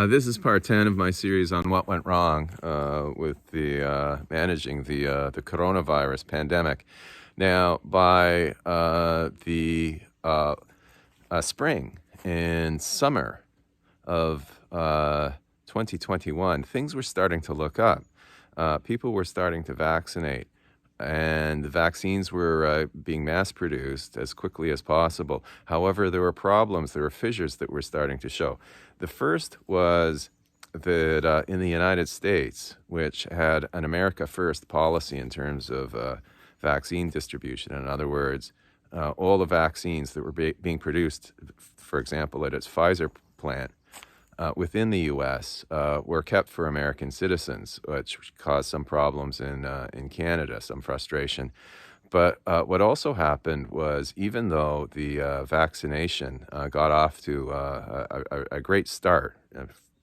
This is part 10 of my series on what went wrong with the managing the coronavirus pandemic. Now, by the spring and summer of 2021, things were starting to look up. People were starting to vaccinate, and the vaccines were being mass-produced as quickly as possible. However, there were problems, there were fissures that were starting to show. The first was that in the United States, which had an America First policy in terms of vaccine distribution, in other words, all the vaccines that were being produced, for example, at its Pfizer plant, within the U.S. Were kept for American citizens, which caused some problems in Canada, some frustration. But what also happened was, even though the vaccination got off to a great start,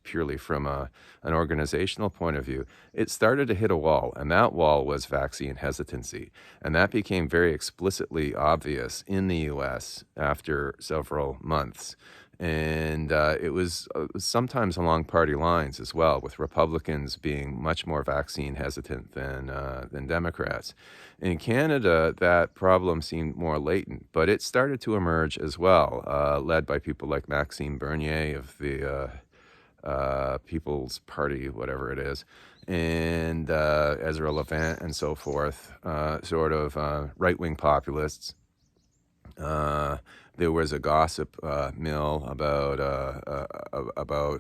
purely from an organizational point of view, it started to hit a wall, and that wall was vaccine hesitancy. And that became very explicitly obvious in the U.S. after several months. And it was sometimes along party lines as well, with Republicans being much more vaccine hesitant than Democrats. In Canada, that problem seemed more latent, but it started to emerge as well, led by people like Maxime Bernier of the People's Party, whatever it is, and Ezra Levant and so forth, sort of right-wing populists. There was a gossip mill about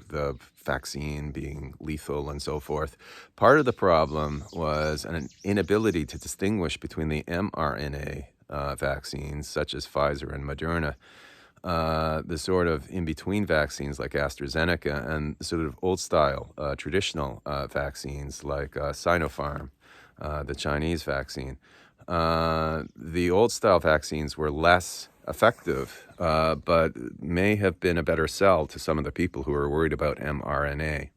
the vaccine being lethal and so forth. Part of the problem was an inability to distinguish between the mRNA vaccines, such as Pfizer and Moderna, the sort of in-between vaccines like AstraZeneca, and sort of old-style, traditional vaccines like Sinopharm, the Chinese vaccine. The old-style vaccines were less effective, but may have been a better sell to some of the people who were worried about mRNA.